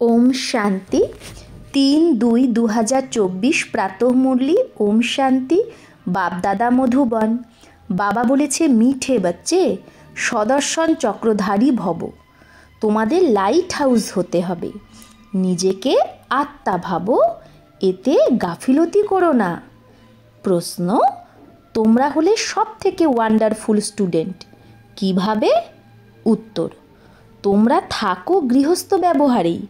ओम शांति 3-2-2024 प्रातः मुरली ओम शांति बाप दादा मधुबन। बाबा बोलेছে মিঠে बच्चे সদর্শন চক্রধারী ভব। তোমাদের লাইট হাউস হতে হবে, নিজেকে আত্মা ভাবো, এতে গাফিলতি করো না। প্রশ্ন, তোমরা হলে সবথেকে ওয়ান্ডারফুল স্টুডেন্ট, কিভাবে? উত্তর, তোমরা থাকো গৃহস্থ ব্যবহারেই,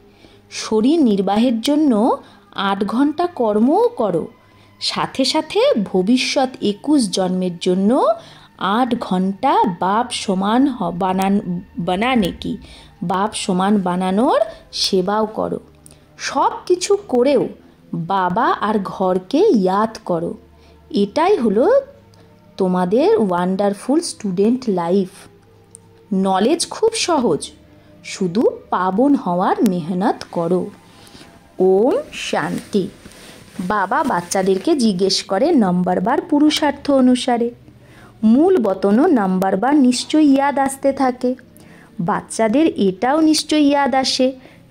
শরীর নির্বাহের জন্য 8 ঘন্টা কর্মও করো, সাথে সাথে ভবিষ্যৎ 21 জন্মের জন্য 8 ঘন্টা বাপ সমান বাপ সমান বানানোর সেবাও করো। সব কিছু করেও বাবা আর ঘরকে ইয়াদ করো। এটাই হলো তোমাদের ওয়ান্ডারফুল স্টুডেন্ট লাইফ। নলেজ খুব সহজ, শুধু পাবন হওয়ার মেহনত করো। ওম শান্তি। বাবা বাচ্চাদেরকে জিজ্ঞেস করে নম্বরবার পুরুষার্থ অনুসারে। মূল বতনও নাম্বারবার নিশ্চয়ই ইয়াদ আসতে থাকে। বাচ্চাদের এটাও নিশ্চয়ই ইয়াদ আসে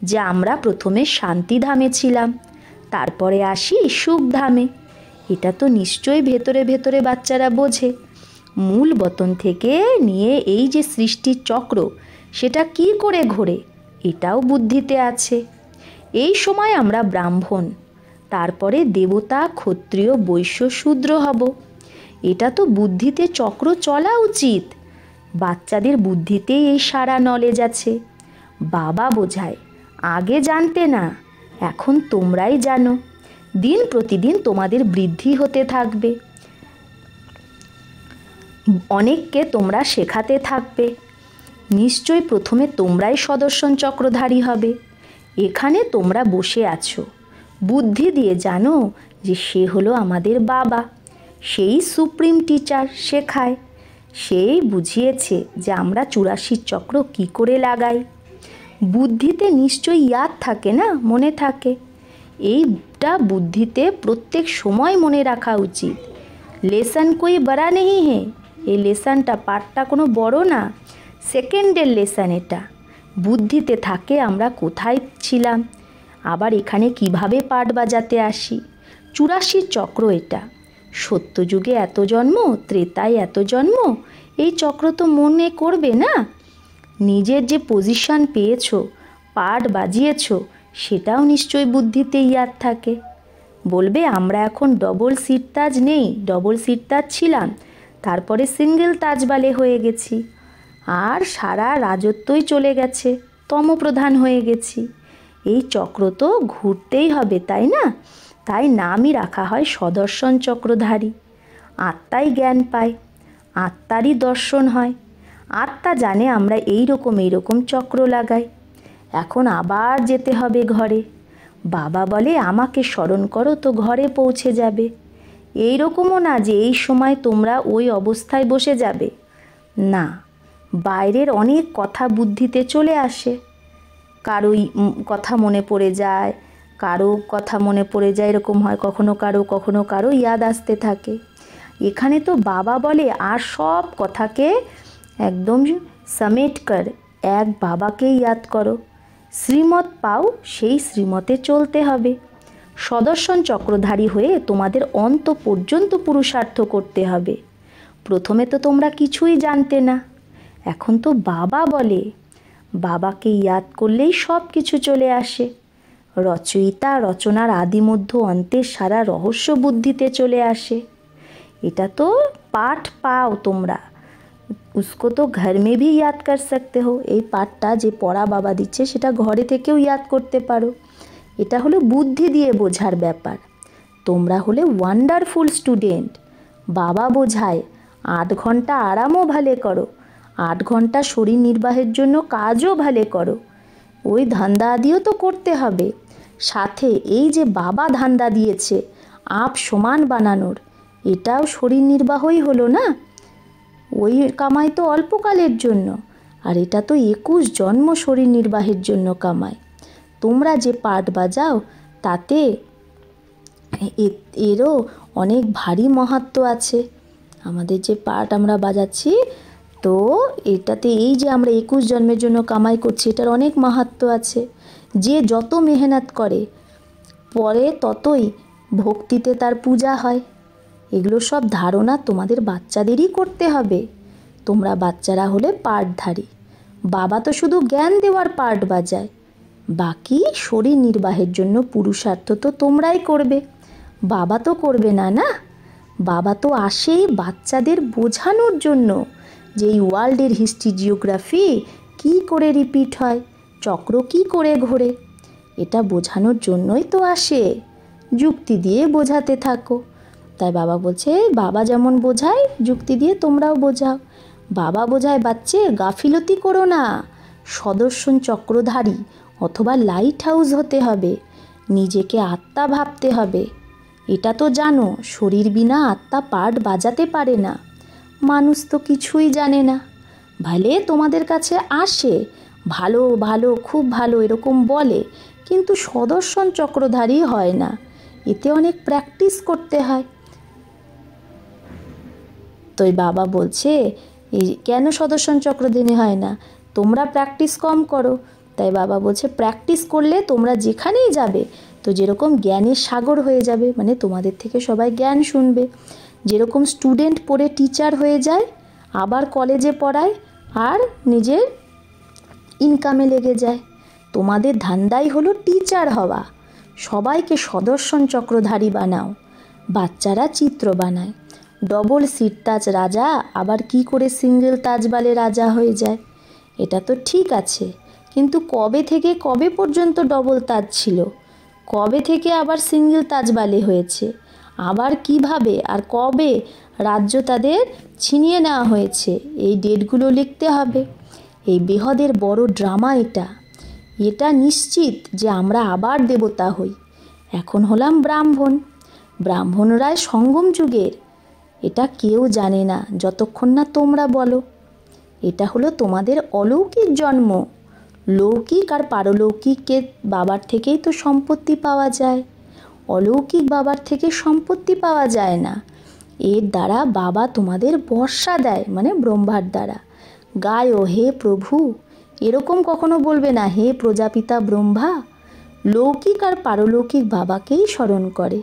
যে আমরা প্রথমে শান্তিধামে ছিলাম, তারপরে আসি সুখধামে। এটা তো নিশ্চয়ই ভেতরে ভেতরে বাচ্চারা বোঝে। মূল বতন থেকে নিয়ে এই যে সৃষ্টির চক্র, সেটা কি করে ঘোরে এটাও বুদ্ধিতে আছে। এই সময় আমরা ব্রাহ্মণ, তারপরে দেবতা, ক্ষত্রিয়, বৈশ্য, শূদ্র হব। এটা তো বুদ্ধিতে চক্র চলা উচিত। বাচ্চাদের বুদ্ধিতেই এই সারা নলেজ আছে। বাবা বোঝায়, আগে জানতে না, এখন তোমরাই জানো। দিন প্রতিদিন তোমাদের বৃদ্ধি হতে থাকবে, অনেককে তোমরা শেখাতে থাকবে। নিশ্চয় প্রথমে তোমরাই সদর্শন চক্রধারী হবে। এখানে তোমরা বসে আছো, বুদ্ধি দিয়ে জানো যে সে হলো আমাদের বাবা, সেই সুপ্রিম টিচার শেখায়। সেই বুঝিয়েছে যে আমরা 84 চক্র কি করে লাগাই। বুদ্ধিতে নিশ্চয়ই ইয়াদ থাকে না, মনে থাকে। এইটা বুদ্ধিতে প্রত্যেক সময় মনে রাখা উচিত। লেসন কই বড়া নেই হে, এই লেসনটা পাঠটা কোনো বড় না, সেকেন্ডের লেসন এটা। বুদ্ধিতে থাকে আমরা কোথায় ছিলাম, আবার এখানে কিভাবে পাঠ বাজাতে আসি। 84 চক্র এটা। সত্যযুগে এত জন্ম, ত্রেতায় এত জন্ম, এই চক্র তো মনে করবে না। নিজের যে পজিশন পেয়েছো, পাঠ বাজিয়েছো, সেটাও নিশ্চয়ই বুদ্ধিতে ইয়াদ থাকে। বলবে আমরা এখন ডবল সিট তাজ নেই, ডবল সিট তাজ ছিলাম, তারপরে সিঙ্গেল তাজবালে হয়ে গেছি, আর সারা রাজত্বই চলে গেছে, তমপ্রধান হয়ে গেছি। এই চক্র তো ঘুরতেই হবে, তাই না? তাই নামই রাখা হয় সদর্শন চক্রধারী। আত্মাই জ্ঞান পায়, আত্মারই দর্শন হয়। আত্মা জানে আমরা এইরকম চক্র লাগাই। এখন আবার যেতে হবে ঘরে। বাবা বলে আমাকে স্মরণ করো তো ঘরে পৌঁছে যাবে। এইরকমও না যে এই সময় তোমরা ওই অবস্থায় বসে যাবে, না। বাইরের অনেক কথা বুদ্ধিতে চলে আসে। কারোই কথা মনে পড়ে যায়, কারো কথা মনে পড়ে যায়, এরকম হয়। কখনো কারো ইয়াদ আসতে থাকে। এখানে তো বাবা বলে আর সব কথাকে একদম সমেট কর এক বাবাকে ইয়াদ করো। শ্রীমত পাও, সেই শ্রীমতে চলতে হবে। সদর্শন চক্রধারী হয়ে তোমাদের অন্ত পর্যন্ত পুরুষার্থ করতে হবে। প্রথমে তো তোমরা কিছুই জানতে না, এখন তো বাবা বলে। বাবাকে ইয়াদ করলেই সব কিছু চলে আসে। রচয়িতা রচনার আদি মধ্য অন্তের সারা রহস্য বুদ্ধিতে চলে আসে। এটা তো পাঠ পাও তোমরা, उसको तो घर में भी याद कर सकते हो। এই পাঠটা যে পড়া বাবা দিচ্ছে সেটা ঘরে থেকেও ইয়াদ করতে পারো। এটা হলো বুদ্ধি দিয়ে বোঝার ব্যাপার। তোমরা হলে ওয়ান্ডারফুল স্টুডেন্ট। বাবা বোঝায় 8 ঘন্টা আরামও ভালে করো, 8 ঘন্টা শরীর নির্বাহের জন্য কাজও ভালে করো। ওই ধান্দা আদিও তো করতে হবে। সাথে এই যে বাবা ধান্দা দিয়েছে আপ সমান বানানোর, এটাও শরীর নির্বাহই হলো না। ওই কামাই তো অল্পকালের জন্য, আর এটা তো 21 জন্ম শরীর নির্বাহের জন্য কামাই। তোমরা যে পাঠ বাজাও তাতে এরও অনেক ভারী মাহাত্ম্য আছে। আমাদের যে পাঠ আমরা বাজাচ্ছি, তো এটাতে এই যে আমরা 21 জন্মের জন্য কামাই করছি, এটার অনেক মাহাত্ম্য আছে। যে যত মেহনত করে পরে ততই ভক্তিতে তার পূজা হয়। এগুলো সব ধারণা তোমাদের বাচ্চাদেরই করতে হবে। তোমরা বাচ্চারা হলে পার্টধারী, বাবা তো শুধু জ্ঞান দেওয়ার পার্ট বাজায়, বাকি শরীর নির্বাহের জন্য পুরুষার্থ তো তোমরাই করবে, বাবা তো করবে না। না, বাবা তো আসে বাচ্চাদের বোঝানোর জন্য যে এই ওয়ার্ল্ডের হিস্ট্রি জিওগ্রাফি কী করে রিপিট হয়, চক্র কী করে ঘোরে, এটা বোঝানোর জন্যই তো আসে। যুক্তি দিয়ে বোঝাতে থাকো। তাই বাবা বলছে, বাবা যেমন বোঝায় যুক্তি দিয়ে তোমরাও বোঝাও। বাবা বোঝায় বাচ্চে গাফিলতি করো না, সদর্শন চক্রধারী অথবা লাইট হাউস হতে হবে, নিজেকে আত্মা ভাবতে হবে। এটা তো জানো শরীর বিনা আত্মা পার্ট বাজাতে পারে না। মানুষ তো কিছুই জানে না, ভালে তোমাদের কাছে আসে, ভালো ভালো খুব ভালো এরকম বলে, কিন্তু সদর্শন চক্রধারী হয় না। এতে অনেক প্র্যাকটিস করতে হয়। তো বাবা বলছে এই কেন সদর্শন চক্রধারী হয় না, তোমরা প্র্যাকটিস কম করো। তাই বাবা বলছে প্র্যাকটিস করলে তোমরা যেখানেই যাবে তো যেরকম জ্ঞানের সাগর হয়ে যাবে, মানে তোমাদের থেকে সবাই জ্ঞান শুনবে। যেরকম স্টুডেন্ট পড়ে টিচার হয়ে যায়, আবার কলেজে পড়ায় আর নিজের ইনকামে লেগে যায়, তোমাদের ধান্দাই হলো টিচার হওয়া। সবাইকে সদর্শন চক্রধারী বানাও। বাচ্চারা চিত্র বানায়, ডবল সিট তাজ রাজা আবার কি করে সিঙ্গেল তাজবালে রাজা হয়ে যায়। এটা তো ঠিক আছে, কিন্তু কবে থেকে কবে পর্যন্ত ডবল তাজ ছিল, কবে থেকে আবার সিঙ্গেল তাজবালে হয়েছে, আবার কিভাবে আর কবে রাজ্য তাদের ছিনিয়ে নেওয়া হয়েছে, এই ডেটগুলো লিখতে হবে। এই বেহদের বড় ড্রামা এটা। এটা নিশ্চিত যে আমরা আবার দেবতা হই। এখন হলাম ব্রাহ্মণ, ব্রাহ্মণরাই সঙ্গম যুগের। এটা কেউ জানে না যতক্ষণ না তোমরা বলো। এটা হলো তোমাদের অলৌকিক জন্ম। লৌকিক আর পারলৌকিকের বাবার থেকেই তো সম্পত্তি পাওয়া যায়, অলৌকিক বাবার থেকে সম্পত্তি পাওয়া যায় না। এর দ্বারা বাবা তোমাদের বর্ষা দেয়, মানে ব্রহ্মার দ্বারা। গায়ো হে প্রভু, এরকম কখনো বলবে না হে প্রজাপিতা ব্রহ্মা। লৌকিক আর পারলৌকিক বাবাকেই স্মরণ করে।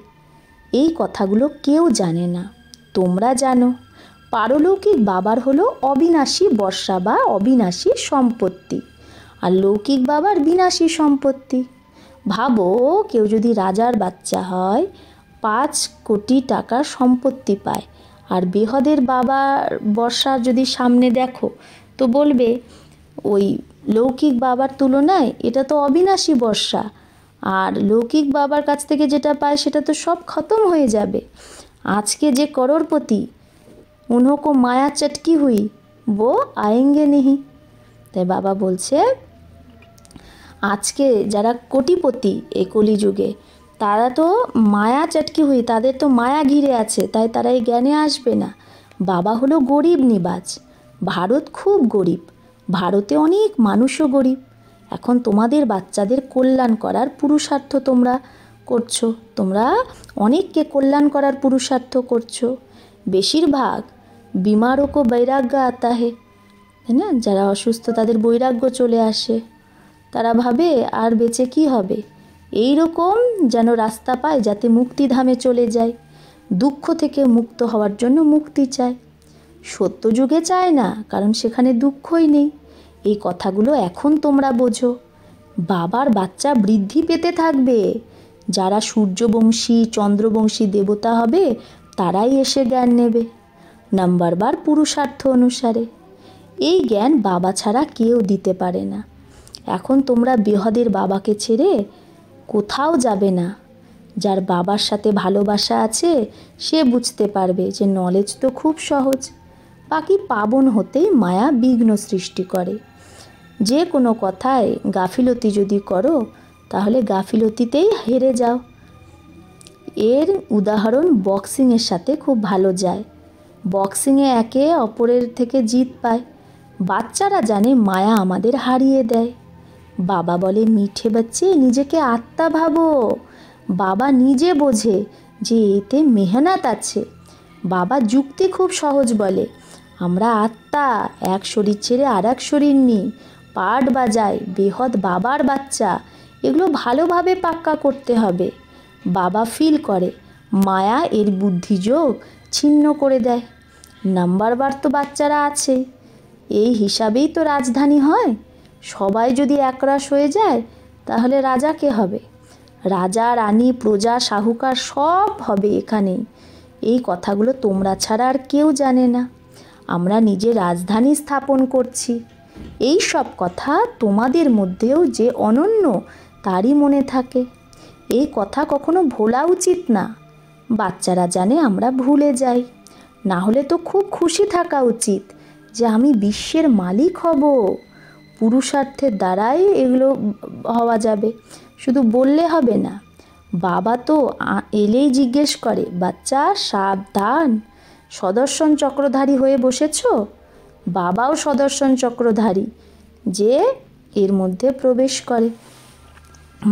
এই কথাগুলো কেউ জানে না, তোমরা জানো। পারলৌকিক বাবার হলো অবিনাশী বর্ষা বা অবিনাশী সম্পত্তি, আর লৌকিক বাবার বিনাশী সম্পত্তি। ভাবো কেউ যদি রাজার বাচ্চা হয়, 5 কোটি টাকার সম্পত্তি পায়, আর বেহদের বাবার বর্ষা যদি সামনে দেখো তো বলবে ওই লৌকিক বাবার তুলনায় এটা তো অবিনাশী বর্ষা, আর লৌকিক বাবার কাছ থেকে যেটা পায় সেটা তো সব খতম হয়ে যাবে। আজকে যে করোড়পতি, উनको মায়া চটকি হুই वो आएंगे नहीं। তাই বাবা বলছে আজকে যারা কোটিপতি এই কলিযুগে, তারা তো মায়া চটকি হুই, তাদের তো মায়া ঘিরে আছে, তাই তারা এই জ্ঞানে আসবে না। বাবা হলো গরিব নিবাজ। ভারত খুব গরিব, ভারতে অনেক মানুষও গরিব। এখন তোমাদের বাচ্চাদের কল্যাণ করার পুরুষার্থ তোমরা করছো, তোমরা অনেককে কল্যাণ করার পুরুষার্থ করছো। বেশিরভাগ বিমারও কো বৈরাগ্য আতা হে, তাই না? যারা অসুস্থ তাদের বৈরাগ্য চলে আসে, তারা ভাবে আর বেঁচে কি হবে, এই রকম যেন রাস্তা পায় যাতে মুক্তিধামে চলে যায়। দুঃখ থেকে মুক্ত হওয়ার জন্য মুক্তি চায়, সত্য যুগে চায় না, কারণ সেখানে দুঃখই নেই। এই কথাগুলো এখন তোমরা বোঝো। বাবার বাচ্চা বৃদ্ধি পেতে থাকবে। যারা সূর্যবংশী চন্দ্রবংশী দেবতা হবে তারাই এসে জ্ঞান নেবে, নাম্বারবার পুরুষার্থ অনুসারে। এই জ্ঞান বাবা ছাড়া কেউ দিতে পারে না। এখন তোমরা বেহদের বাবাকে ছেড়ে কোথাও যাবে না। যার বাবার সাথে ভালোবাসা আছে সে বুঝতে পারবে যে নলেজ তো খুব সহজ, বাকি পাবন হতেই মায়া বিঘ্ন সৃষ্টি করে। যে কোনো কথায় গাফিলতি যদি করো তাহলে গাফিলতিতেই হেরে যাও। এর উদাহরণ বক্সিংয়ের সাথে খুব ভালো যায়। বক্সিংয়ে একে অপরের থেকে জিত পায়। বাচ্চারা জানে মায়া আমাদের হারিয়ে দেয়। বাবা বলে মিঠে বাচ্চে নিজেকে আত্মা ভাবো। বাবা নিজে বোঝে যে এতে মেহনত আছে। বাবা যুক্তি খুব সহজ বলে, আমরা আত্মা, এক শরীর ছেড়ে আর এক শরীর নিই, পাট বাজাই, বেহদ বাবার বাচ্চা, এগুলো ভালোভাবে পাক্কা করতে হবে। বাবা ফিল করে মায়া এর বুদ্ধিযোগ ছিন্ন করে দেয়। নাম্বার বার তো বাচ্চারা আছে, এই হিসাবেই তো রাজধানী হয়। সবাই যদি একরাশ হয়ে যায় তাহলে রাজা কে হবে? রাজা, রানী, প্রজা, সাহুকার সব হবে এখানেই। এই কথাগুলো তোমরা ছাড়া আর কেউ জানে না। আমরা নিজের রাজধানী স্থাপন করছি। এই সব কথা তোমাদের মধ্যেও যে অনন্য তারই মনে থাকে। এই কথা কখনো ভোলা উচিত না। বাচ্চারা জানে আমরা ভুলে যাই, না হলে তো খুব খুশি থাকা উচিত যে আমি বিশ্বের মালিক হব। পুরুষার্থের দ্বারাই এগুলো হওয়া যাবে, শুধু বললে হবে না। বাবা তো এলেই জিজ্ঞেস করে, বাচ্চা সাবধান, সুদর্শন চক্রধারী হয়ে বসেছ? বাবাও সুদর্শন চক্রধারী, যে এর মধ্যে প্রবেশ করে।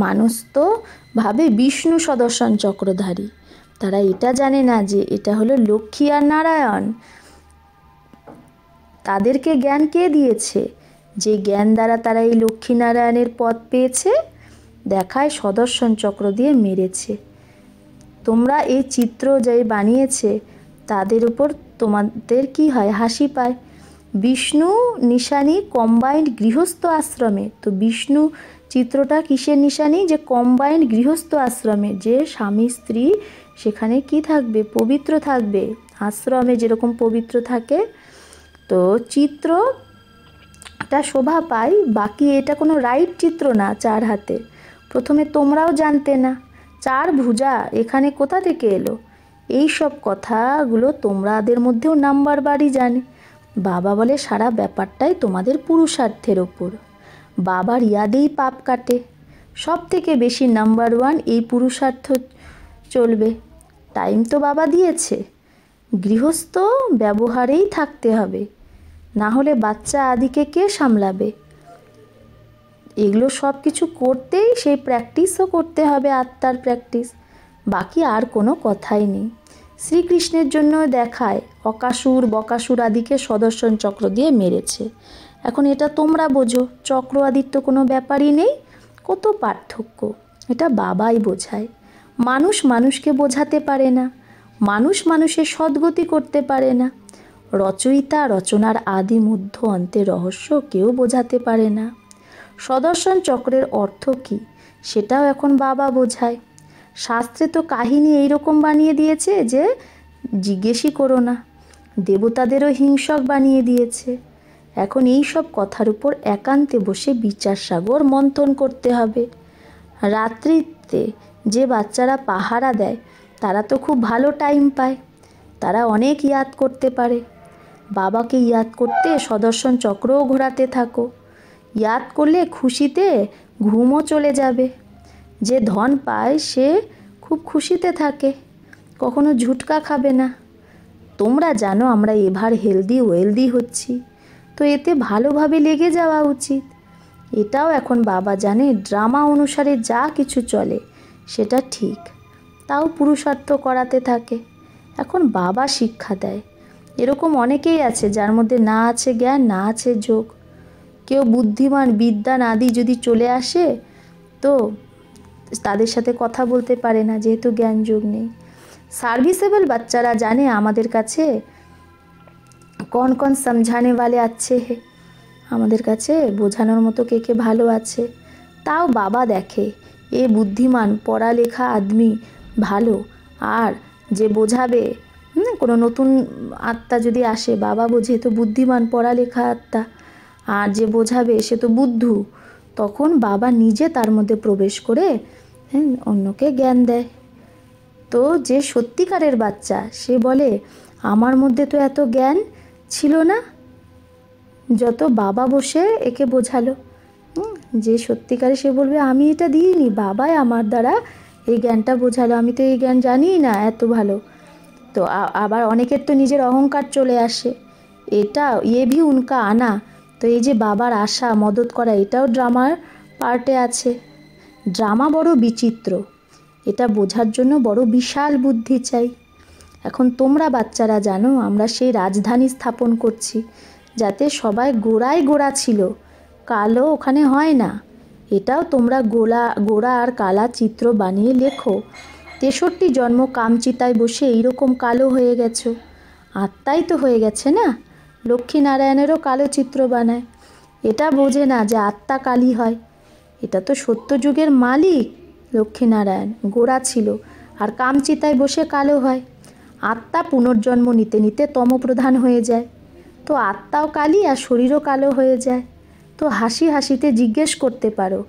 মানুষ তো ভাবে বিষ্ণু সুদর্শন চক্রধারী, তারা এটা জানে না যে এটা হলো লক্ষ্মী আর নারায়ণ। তাদেরকে জ্ঞান কে দিয়েছে? যে জ্ঞান দ্বারা তারা এই লক্ষ্মী নারায়ণের পথ পেয়েছে, দেখায় সুদর্শন চক্র দিয়ে মেরেছে। তোমরা এই চিত্র যে বানিয়েছে তাদের উপর তোমাদের কি হয়? হাসি পায়। বিষ্ণু নিশানি কম্বাইন্ড গৃহস্থ আশ্রমে। তো বিষ্ণু চিত্রটা কিসের নিশানি? যে কম্বাইন্ড গৃহস্থ আশ্রমে, যে স্বামী স্ত্রী সেখানে কি থাকবে? পবিত্র থাকবে। আশ্রমে যেরকম পবিত্র থাকে, তো চিত্রটা শোভা পায়। বাকি এটা কোনো রাইট চিত্র না। চার হাতে প্রথমে তোমরাও জানতে না, চার ভুজা এখানে কোথা থেকে এলো? এই সব কথাগুলো তোমাদের মধ্যেও নাম্বার বারই জানে। বাবা বলে সারা ব্যাপারটাই তোমাদের পুরুষার্থের ওপর। বাবার ইয়াদেই পাপ কাটে। সব থেকে বেশি নাম্বার ওয়ান এই পুরুষার্থ চলবে। টাইম তো বাবা দিয়েছে, গৃহস্থ ব্যবহারেই থাকতে হবে, না হলে বাচ্চা আদিকে কে সামলাবে? এগুলো সব কিছু করতেই সেই প্র্যাকটিসও করতে হবে, আত্মার প্র্যাকটিস। বাকি আর কোনো কথাই নেই। শ্রীকৃষ্ণের জন্য দেখায় অকাসুর বকাসুর আদিকে সুদর্শন চক্র দিয়ে মেরেছে। এখন এটা তোমরা বোঝো, চক্র আদির তো কোনো ব্যাপারই নেই। কত পার্থক্য, এটা বাবাই বোঝায়। মানুষ মানুষকে বোঝাতে পারে না, মানুষ মানুষের সদ্গতি করতে পারে না। রচয়িতা রচনার আদি মধ্য অন্তের রহস্য কেউ বোঝাতে পারে না। সুদর্শন চক্রের অর্থ কী সেটাও এখন বাবা বোঝায়। শাস্ত্রে তো কাহিনী এইরকম বানিয়ে দিয়েছে যে জিজ্ঞেসই করো না। দেবতাদেরও হিংসক বানিয়ে দিয়েছে। এখন এই সব কথার উপর একান্তে বসে বিচার সাগর মন্থন করতে হবে। রাত্রিতে যে বাচ্চারা পাহারা দেয় তারা তো খুব ভালো টাইম পায়, তারা অনেক ইয়াদ করতে পারে। বাবাকে ইয়াদ করতে সুদর্শন চক্রও ঘোরাতে থাকো। ইয়াদ করলে খুশিতে ঘুমও চলে যাবে। যে ধন পায় সে খুব খুশিতে থাকে, কখনো ঝুটকা খাবে না। তোমরা জানো আমরা এবার হেলদি ওয়েলদি হচ্ছি, তো এতে ভালোভাবে লেগে যাওয়া উচিত। এটাও এখন বাবা জানে ড্রামা অনুসারে যা কিছু চলে সেটা ঠিক, তাও পুরুষার্থ করাতে থাকে। এখন বাবা শিক্ষা দেয়। এরকম অনেকেই আছে যার মধ্যে না আছে জ্ঞান, না আছে যোগ। কেউ বুদ্ধিমান বিদ্বান আদি যদি চলে আসে তো তাদের সাথে কথা বলতে পারে না, যেহেতু জ্ঞান যোগ নেই। সার্ভিসেবল বাচ্চারা জানে আমাদের কাছে কন কন সমঝানে वाले अच्छे है, আমাদের কাছে বোঝানোর মতো কে কে ভালো আছে। তাও বাবা দেখে এ বুদ্ধিমান পড়ালেখা আদমি ভালো, আর যে বোঝাবে কোনো নতুন আত্মা যদি আসে, বাবা বোঝে তো বুদ্ধিমান পড়ালেখা আত্মা, আর যে বোঝাবে সে তো বুদ্ধু। তখন বাবা নিজে তার মধ্যে প্রবেশ করে অন্যকে জ্ঞান দেয়। তো যে সত্যিকারের বাচ্চা সে বলে আমার মধ্যে তো এত জ্ঞান ছিল না যত বাবা বসে একে বোঝালো। যে সত্যিকারে সে বলবে আমি এটা দিইনি, বাবাই আমার দ্বারা এই জ্ঞানটা বোঝালো, আমি তো এই জ্ঞান জানিই না এত ভালো। তো আবার অনেকের তো নিজের অহংকার চলে আসে, এটা ইয়ে ভি উনকা আনা। তো এই যে বাবার আশা মদত করা, এটাও ড্রামার পার্টে আছে। ড্রামা বড় বিচিত্র, এটা বোঝার জন্য বড় বিশাল বুদ্ধি চাই। এখন তোমরা বাচ্চারা জানো আমরা সেই রাজধানী স্থাপন করছি, যাতে সবাই গোড়ায় গোড়া ছিল, কালো ওখানে হয় না। এটাও তোমরা গোড়া আর কালা চিত্র বানিয়ে লেখো। 63 জন্ম কামচিতায় বসে এইরকম কালো হয়ে গেছো। আত্মাই তো হয়ে গেছে না। লক্ষ্মীনারায়ণেরও কালো চিত্র বানায়। এটা বোঝে না যে আত্মা কালী হয়। এটা তো সত্যযুগের মালিক লক্ষ্মীনারায়ণ, গোড়া ছিল, আর কামচিতায় বসে কালো হয়। আত্মা পুনর্জন্ম নিতে নিতে তমপ্রধান হয়ে যায়। তো আত্মাও কালী আর শরীরও কালো হয়ে যায়। তো হাসি হাসিতে জিজ্ঞেস করতে পারো,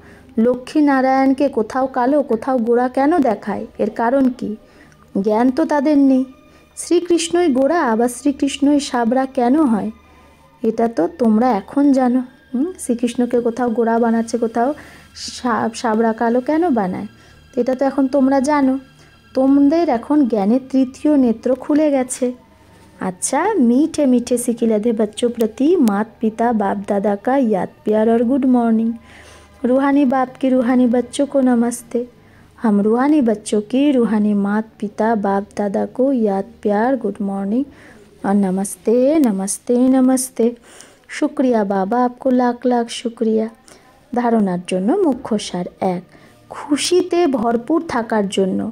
লক্ষ্মীনারায়ণকে কোথাও কালো কোথাও গোড়া কেন দেখায়? এর কারণ কি? জ্ঞান তো তাদের নেই। শ্রীকৃষ্ণই গোড়া আবার শ্রীকৃষ্ণই সাবরা কেন হয়? এটা তো তোমরা এখন জানো। শ্রীকৃষ্ণকে কোথাও গোড়া বানাচ্ছে, কোথাও সাবরা কালো কেন বানায়, এটা তো এখন তোমরা জানো। তোমাদের এখন জ্ঞানের তৃতীয় নেত্র খুলে গেছে। अच्छा, मीठे मीठे सिकिलधे बच्चों प्रति मात पिता बाप दादा का याद प्यार और गुड मॉर्निंग। रूहानी बाप के रूहानी बच्चों को नमस्ते। हम रूहानी बच्चों की रूहानी मात पिता बाप दादा को याद प्यार गुड मॉर्निंग और नमस्ते नमस्ते नमस्ते। शुक्रिया बाबा, आपको लाख लाख शुक्रिया। धारणार जन्य मुख्य सार 1, खुशीते भरपूर थाकार जन्य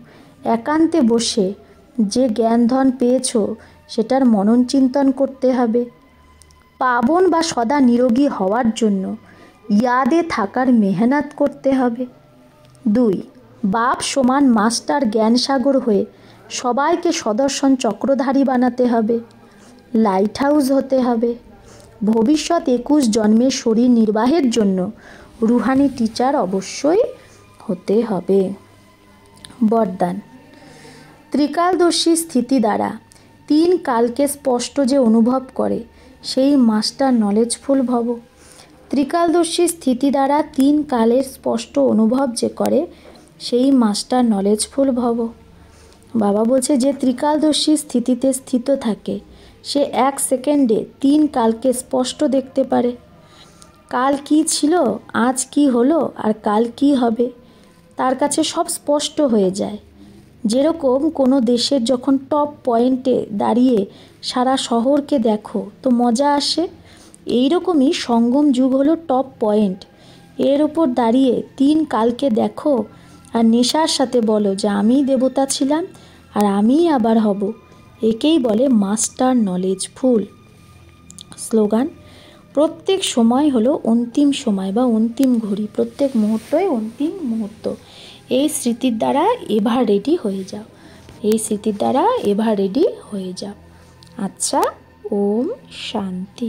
एकान्ते बसे जे ज्ञानधन पेয়েছো সেটার মনন চিন্তন করতে হবে। পাবন বা সদা নিরোগী হওয়ার জন্য ইয়াদে থাকার মেহনত করতে হবে। 2, বাপ সমান মাস্টার জ্ঞানসাগর হয়ে সবাইকে সদর্শন চক্রধারী বানাতে হবে। লাইট হাউস হতে হবে। ভবিষ্যৎ 21 জন্মের শরীর নির্বাহের জন্য রুহানি টিচার অবশ্যই হতে হবে। বরদান। ত্রিকালদর্শী স্থিতি দ্বারা 3 কালকে স্পষ্ট যে অনুভব করে সেই মাস্টার নলেজফুল ভব। ত্রিকালদর্শী স্থিতি দ্বারা 3 কালের স্পষ্ট অনুভব যে করে সেই মাস্টার নলেজফুল ভব। বাবা বলছে যে ত্রিকালদর্শী স্থিতিতে স্থিত থাকে সে 1 সেকেন্ডে 3 কালকে স্পষ্ট দেখতে পারে। কাল কি ছিল, আজ কি হলো আর কাল কি হবে তার কাছে সব স্পষ্ট হয়ে যায়। যেরকম কোনো দেশের যখন টপ পয়েন্টে দাঁড়িয়ে সারা শহরকে দেখো তো মজা আসে, এইরকমই সঙ্গম যুগ হলো টপ পয়েন্ট। এর উপর দাঁড়িয়ে 3 কালকে দেখো আর নেশার সাথে বলো যে আমি দেবতা ছিলাম আর আমিই আবার হব। একেই বলে মাস্টার নলেজফুল। স্লোগান। প্রত্যেক সময় হলো অন্তিম সময় বা অন্তিম ঘড়ি, প্রত্যেক মুহূর্তই অন্তিম মুহূর্ত। এই স্মৃতির দ্বারা এভার রেডি হয়ে যাও, এই স্মৃতির দ্বারা এভার রেডি হয়ে যাও। আচ্ছা, ওম শান্তি।